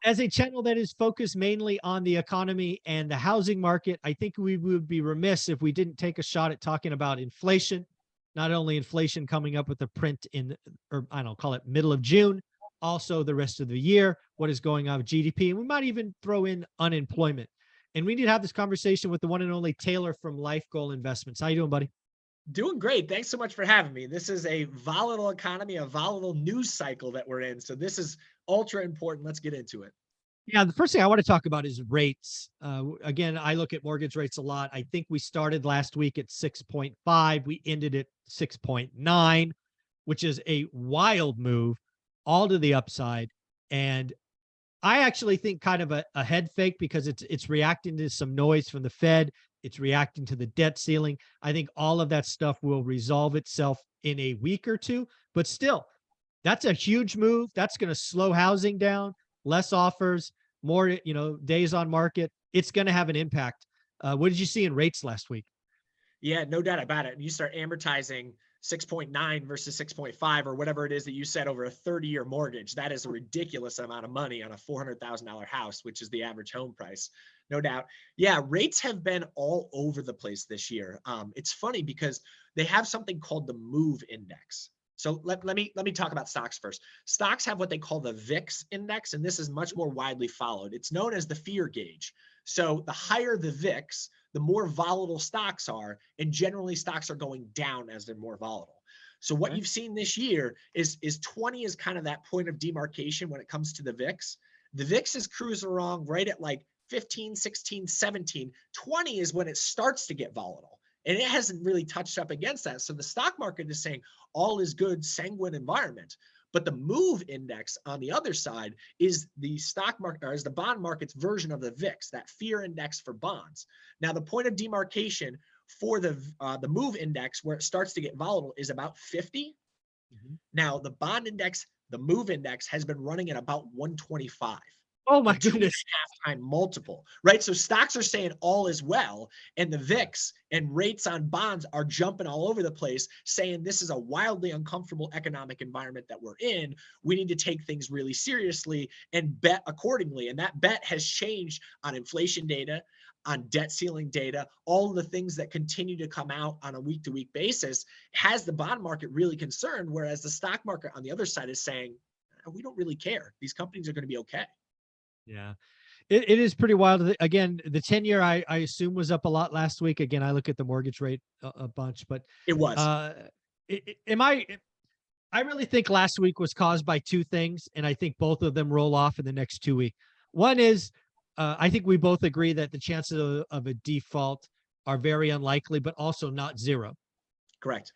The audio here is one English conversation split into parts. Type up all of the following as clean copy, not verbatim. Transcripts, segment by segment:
as a channel that is focused mainly on the economy and the housing market, I think we would be remiss if we didn't take a shot at talking about inflation. Not only inflation coming up with the print in, or I don't call it middle of June, also the rest of the year, what is going on with GDP, and we might even throw in unemployment. And we need to have this conversation with the one and only Taylor from Life Goal Investments. How you doing, buddy? Doing great. Thanks so much for having me. This is a volatile economy, a volatile news cycle that we're in. So this is ultra important. Let's get into it. Yeah, the first thing I want to talk about is rates. Again, I look at mortgage rates a lot. I think we started last week at 6.5. We ended at 6.9, which is a wild move, all to the upside. And I actually think kind of a head fake because it's reacting to some noise from the Fed. It's reacting to the debt ceiling. I think all of that stuff will resolve itself in a week or two, but still, that's a huge move. That's going to slow housing down, less offers, more, days on market. It's going to have an impact. What did you see in rates last week? Yeah, no doubt about it. You start amortizing 6.9 versus 6.5 or whatever it is that you said over a 30-year mortgage. That is a ridiculous amount of money on a $400,000 house, which is the average home price. No doubt. Yeah, rates have been all over the place this year. It's funny because they have something called the MOVE index. So let me talk about stocks first. Stocks have what they call the VIX index, and this is much more widely followed. It's known as the fear gauge. So the higher the VIX, the more volatile stocks are, and generally stocks are going down as they're more volatile. So what Okay. you've seen this year is 20 is kind of that point of demarcation when it comes to the VIX. The VIX is cruising along right at like 15, 16, 17. 20 is when it starts to get volatile. And it hasn't really touched up against that. So the stock market is saying all is good, sanguine environment. But the MOVE index on the other side is the stock market, or is the bond market's version of the VIX, that fear index for bonds. Now, the point of demarcation for the MOVE index, where it starts to get volatile, is about 50. Mhm. Now, the bond index, the MOVE index, has been running at about 125, Oh a my two and goodness. a half time multiple, right? So stocks are saying all is well, and the VIX and rates on bonds are jumping all over the place, saying this is a wildly uncomfortable economic environment that we're in. We need to take things really seriously and bet accordingly. And that bet has changed on inflation data, on debt ceiling data, all the things that continue to come out on a week to week basis has the bond market really concerned. Whereas the stock market on the other side is saying, we don't really care. These companies are going to be okay. Yeah. It is pretty wild. Again, the 10-year I assume was up a lot last week. Again, I look at the mortgage rate a bunch, but It was. uh am I really think last week was caused by two things, and I think both of them roll off in the next 2 weeks. One is I think we both agree that the chances of a default are very unlikely, but also not zero. Correct.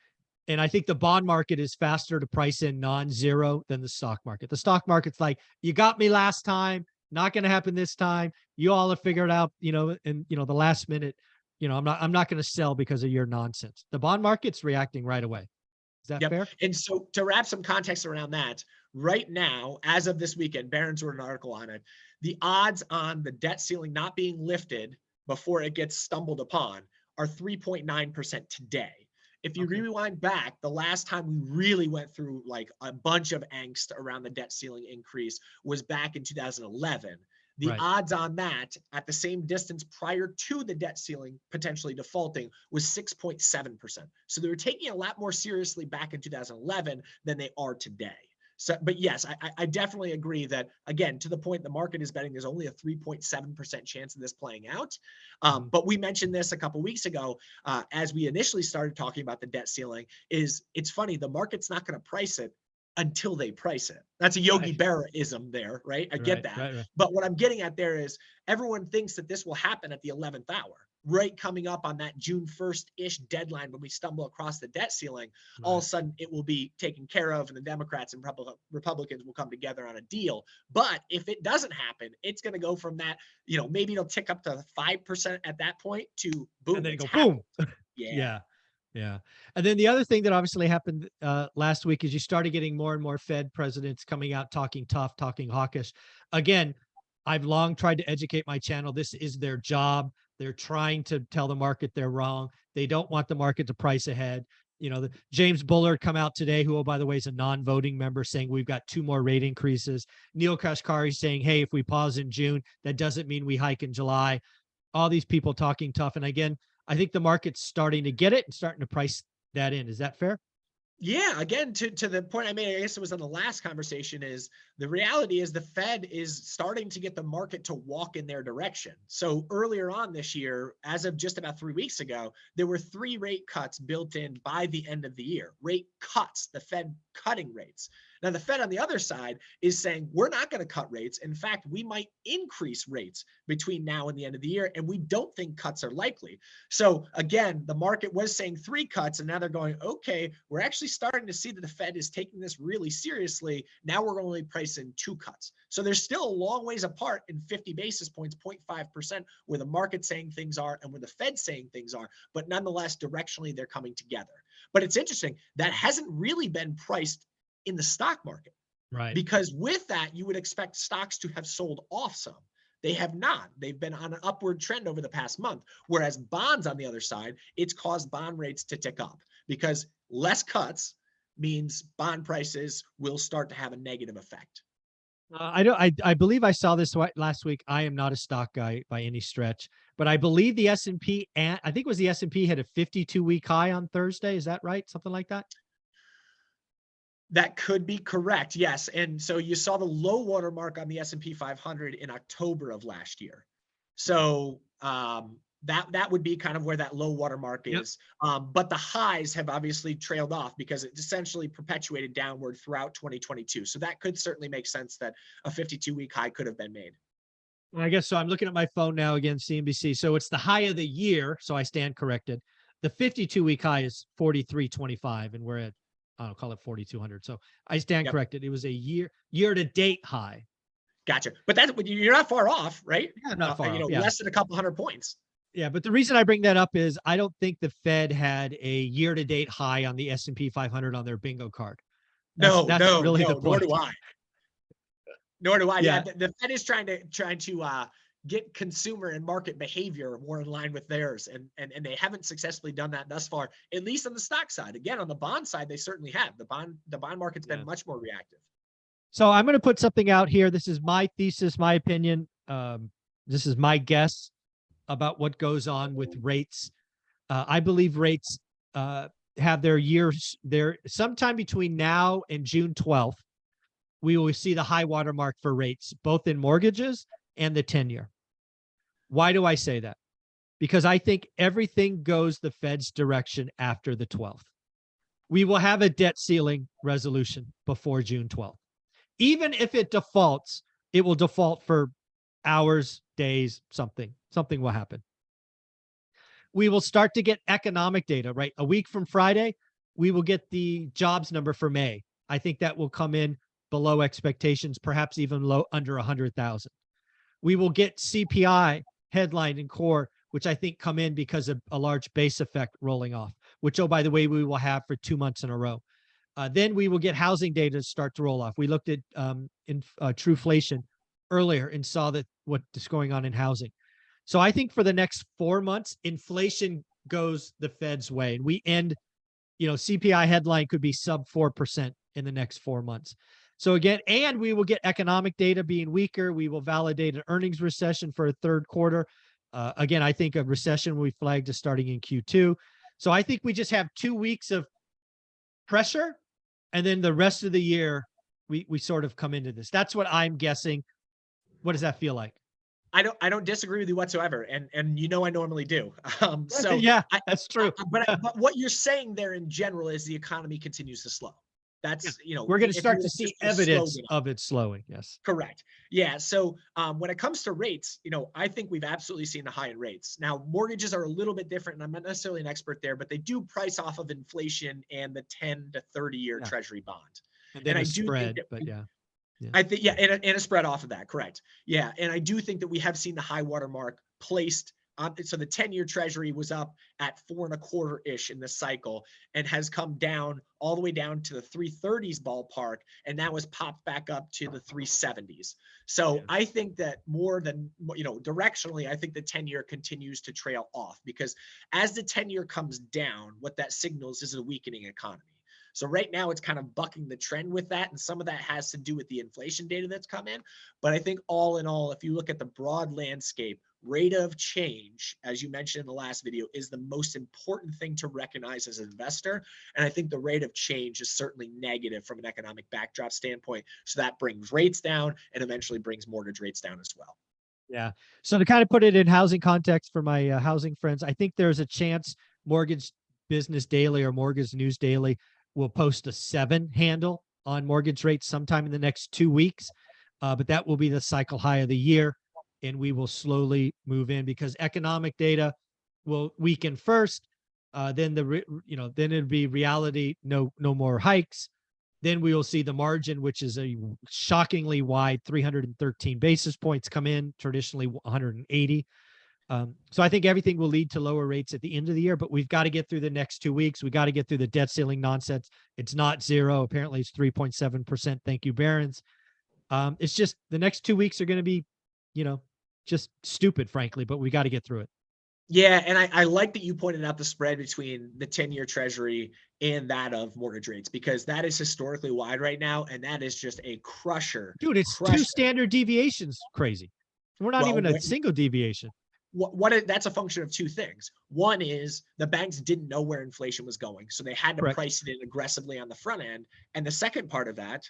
And I think the bond market is faster to price in non-zero than the stock market. The stock market's like, you got me last time, not going to happen this time. You all have figured out, and the last minute, I'm not going to sell because of your nonsense. The bond market's reacting right away. Is that Yep. fair? And so to wrap some context around that, right now, as of this weekend, Barron's wrote an article on it. The odds on the debt ceiling not being lifted before it gets stumbled upon are 3.9% today. If you Okay. rewind back, the last time we really went through like a bunch of angst around the debt ceiling increase was back in 2011. The Right. odds on that at the same distance prior to the debt ceiling potentially defaulting was 6.7%. So they were taking it a lot more seriously back in 2011 than they are today. So, but yes, I definitely agree that, again, to the point the market is betting there's only a 3.7% chance of this playing out. Mhm. But we mentioned this a couple of weeks ago as we initially started talking about the debt ceiling. Is it's funny, the market's not going to price it until they price it. That's a Yogi Right. Berra-ism there, right? I get Right. that. Right. Right. But what I'm getting at there is everyone thinks that this will happen at the 11th hour, right? Coming up on that June 1st-ish deadline when we stumble across the debt ceiling, all of Right. a sudden it will be taken care of and the Democrats and Republicans will come together on a deal. But if it doesn't happen, it's going to go from that, maybe it'll tick up to 5% at that point to And boom, then you it's go happened. boom. Yeah. Yeah. Yeah. And then the other thing that obviously happened last week is you started getting more and more Fed presidents coming out talking tough, talking hawkish. Again, I've long tried to educate my channel. This is their job. They're trying to tell the market they're wrong. They don't want the market to price ahead. the James Bullard come out today, who, oh, by the way, is a non-voting member, saying we've got 2 more rate increases. Neil Kashkari saying, hey, if we pause in June, that doesn't mean we hike in July. All these people talking tough. And again, I think the market's starting to get it and starting to price that in. Is that fair? Yeah, again, to the point I made, I guess it was on the last conversation, is the reality is the Fed is starting to get the market to walk in their direction. So earlier on this year, as of just about 3 weeks ago, there were 3 rate cuts built in by the end of the year. Rate cuts, the Fed cutting rates. Now, the Fed on the other side is saying, we're not going to cut rates. In fact, we might increase rates between now and the end of the year, and we don't think cuts are likely. So again, the market was saying 3 cuts, and now they're going, okay, we're actually starting to see that the Fed is taking this really seriously. Now we're only pricing 2 cuts. So there's still a long ways apart in 50 basis points, 0.5%, where the market's saying things are and where the Fed's saying things are. But nonetheless, directionally, they're coming together. But it's interesting, that hasn't really been priced in the stock market. Right. Because with that, you would expect stocks to have sold off some. They have not. They've been on an upward trend over the past month. Whereas bonds on the other side, it's caused bond rates to tick up because less cuts means bond prices will start to have a negative effect. I believe I saw this last week. I am not a stock guy by any stretch, but I believe the S&P, and I think it was the S&P, had a 52-week high on Thursday. Is that right? Something like that? That could be correct, yes. And so you saw the low water mark on the S&P 500 in October of last year. So that would be kind of where that low water mark is. But the highs have obviously trailed off because it essentially perpetuated downward throughout 2022. So that could certainly make sense that a 52-week high could have been made. I guess so. I'm looking at my phone now again, CNBC. So it's the high of the year. So I stand corrected. The 52-week high is 43.25, and we're at, I'll call it 4,200. So I stand corrected. It was a year-to-date high. Gotcha. But that's, you're not far off, right? Yeah, I'm not far off. Less than a couple hundred points. Yeah, but the reason I bring that up is I don't think the Fed had a year-to-date high on the S&P 500 on their bingo card. That's really the point. Nor do I. Nor do I. Yeah. The Fed is trying to get consumer and market behavior more in line with theirs, and they haven't successfully done that thus far, at least on the stock side. Again, on the bond side, they certainly have. The bond market's been much more reactive. So I'm going to put something out here. This is my thesis, my opinion. This is my guess about what goes on with rates. I believe rates have their years there sometime between now and June 12th. We will see the high water mark for rates, both in mortgages and the 10-year. Why do I say that? Because I think everything goes the Fed's direction after the 12th. We will have a debt ceiling resolution before June 12th. Even if it defaults, it will default for hours, days, something will happen. We will start to get economic data, right? A week from Friday, we will get the jobs number for May. I think that will come in below expectations, perhaps even low, under 100,000. We will get CPI headline and core, which I think come in because of a large base effect rolling off, which, oh, by the way, we will have for 2 months in a row. Then we will get housing data start to roll off. We looked at Truflation earlier and saw that what is going on in housing. So I think for the next 4 months, inflation goes the Fed's way. And we end, CPI headline could be sub 4% in the next 4 months. So again, and we will get economic data being weaker. We will validate an earnings recession for a third quarter. Again, I think a recession we flagged is starting in Q2. So I think we just have 2 weeks of pressure, and then the rest of the year, we sort of come into this. That's what I'm guessing. What does that feel like? I don't disagree with you whatsoever, and I normally do. So yeah, that's true. But what you're saying there in general is the economy continues to slow. That's we're going to start to see evidence of it slowing. Yes, correct. Yeah. So when it comes to rates, I think we've absolutely seen the high in rates. Now mortgages are a little bit different, and I'm not necessarily an expert there, but they do price off of inflation and the 10 to 30-year Treasury bond. And then a spread, but yeah. I think, and a spread off of that, correct. Yeah, and I do think that we have seen the high water mark placed So the 10-year treasury was up at 4.25-ish in the cycle and has come down all the way down to the 330s ballpark, and now has popped back up to the 370s. So I think that more than, directionally, I think the 10-year continues to trail off, because as the 10-year comes down, what that signals is a weakening economy. So right now it's kind of bucking the trend with that. And some of that has to do with the inflation data that's come in. But I think all in all, if you look at the broad landscape, rate of change, as you mentioned in the last video, is the most important thing to recognize as an investor. And I think the rate of change is certainly negative from an economic backdrop standpoint. So that brings rates down and eventually brings mortgage rates down as well. Yeah. So to kind of put it in housing context for my housing friends, I think there's a chance Mortgage Business Daily or Mortgage News Daily will post a 7 handle on mortgage rates sometime in the next 2 weeks. But that will be the cycle high of the year. And we will slowly move in, because economic data will weaken first. Then then it'd be reality, no more hikes. Then we will see the margin, which is a shockingly wide 313 basis points, come in, traditionally 180. So I think everything will lead to lower rates at the end of the year, but we've got to get through the next 2 weeks. We got to get through the debt ceiling nonsense. It's not 0. Apparently it's 3.7%. Thank you, Barron's. It's just the next 2 weeks are going to be, just stupid, frankly, but we got to get through it. Yeah, and I like that you pointed out the spread between the 10-year treasury and that of mortgage rates, because that is historically wide right now, and that is just a crusher. Dude, it's 2 standard deviations. Crazy. We're not even a single deviation. That's a function of 2 things. One is the banks didn't know where inflation was going, so they had to price it in aggressively on the front end. And the second part of that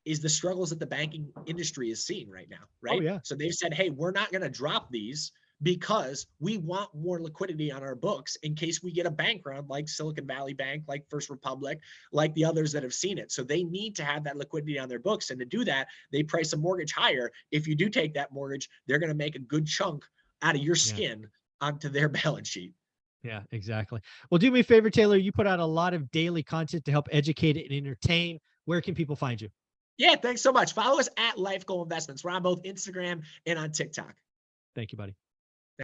is the struggles that the banking industry is seeing right now, right? Oh, yeah. So they've said, hey, we're not going to drop these because we want more liquidity on our books in case we get a bank run like Silicon Valley Bank, like First Republic, like the others that have seen it. So they need to have that liquidity on their books. And to do that, they price a mortgage higher. If you do take that mortgage, they're going to make a good chunk out of your skin onto their balance sheet. Yeah, exactly. Well, do me a favor, Taylor. You put out a lot of daily content to help educate and entertain. Where can people find you? Yeah, thanks so much. Follow us at Life Goal Investments. We're on both Instagram and on TikTok. Thank you, buddy.